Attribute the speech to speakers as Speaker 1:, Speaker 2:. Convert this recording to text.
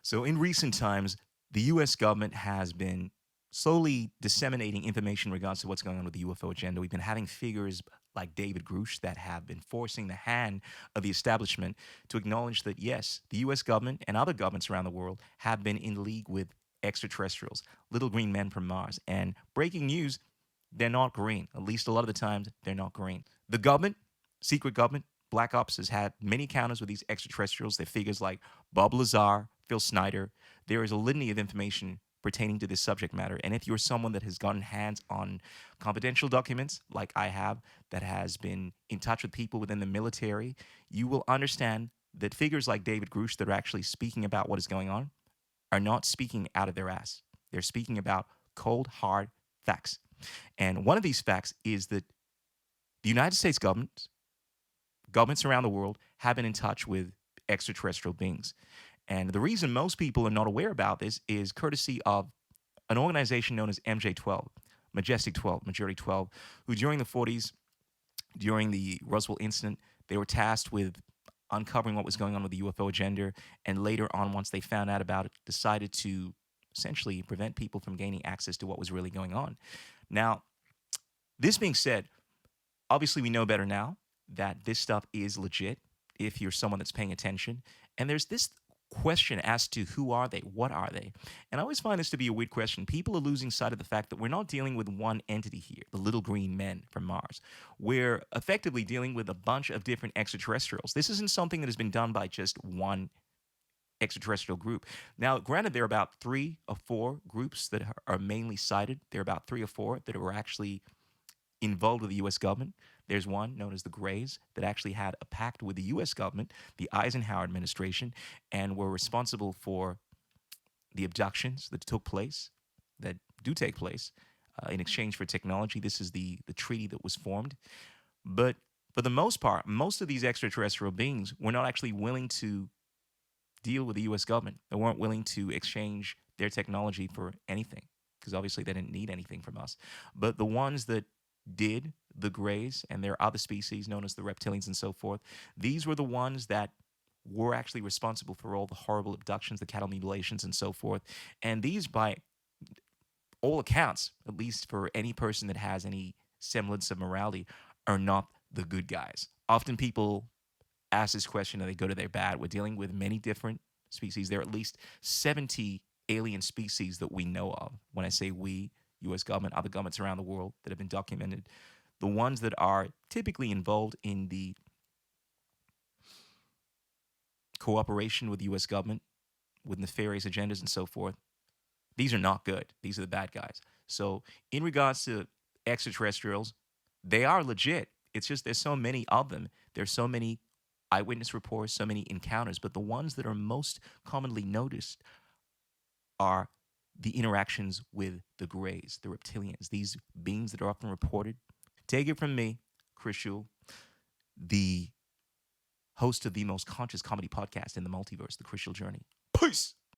Speaker 1: So, in recent times, the US government has been slowly disseminating information in regards to what's going on with the UFO agenda. We've been having figures like David Grush that have been forcing the hand of the establishment to acknowledge that, yes, the US government and other governments around the world have been in league with extraterrestrials, little green men from Mars. And breaking news, they're not green. At least a lot of the times, they're not green. The government, secret government, Black Ops has had many encounters with these extraterrestrials. They're figures like Bob Lazar, Phil Snyder. There is a litany of information pertaining to this subject matter. And if you're someone that has gotten hands on confidential documents, like I have, that has been in touch with people within the military, you will understand that figures like David Grush that are actually speaking about what is going on are not speaking out of their ass. They're speaking about cold, hard facts. And one of these facts is that the United States government, governments around the world, have been in touch with extraterrestrial beings. And the reason most people are not aware about this is courtesy of an organization known as MJ12, Majestic 12, Majority 12, who during the 40s, during the Roswell incident, they were tasked with uncovering what was going on with the UFO agenda. And later on, once they found out about it, decided to essentially prevent people from gaining access to what was really going on. Now, this being said, obviously we know better now that this stuff is legit if you're someone that's paying attention. And there's this question as to who are they? What are they? And I always find this to be a weird question. People are losing sight of the fact that we're not dealing with one entity here, the little green men from Mars. We're effectively dealing with a bunch of different extraterrestrials. This isn't something that has been done by just one extraterrestrial group. Now, granted, there are about 3 or 4 groups that are mainly cited. There are about 3 or 4 that were actually involved with the U.S. government. There's one known as the Greys that actually had a pact with the U.S. government, the Eisenhower administration, and were responsible for the abductions that took place, that do take place, in exchange for technology. This is the treaty that was formed. But for the most part, most of these extraterrestrial beings were not actually willing to deal with the U.S. government. They weren't willing to exchange their technology for anything because obviously they didn't need anything from us. But the ones that did, the Greys, and there are other species known as the reptilians and so forth, these were the ones that were actually responsible for all the horrible abductions, the cattle mutilations, and so forth. And these, by all accounts, at least for any person that has any semblance of morality, are not the good guys. Often people ask this question and they go to their bad. We're dealing with many different species. There are at least 70 alien species that we know of. When I say we, U.S. government, other governments around the world that have been documented, the ones that are typically involved in the cooperation with the U.S. government, with nefarious agendas and so forth, these are not good. These are the bad guys. So in regards to extraterrestrials, they are legit. It's just there's so many of them. There's so many eyewitness reports, so many encounters, but the ones that are most commonly noticed are the interactions with the Greys, the reptilians, these beings that are often reported. Take it from me, Chris Schul, the host of the most conscious comedy podcast in the multiverse, The Chris Schul Journey. Peace!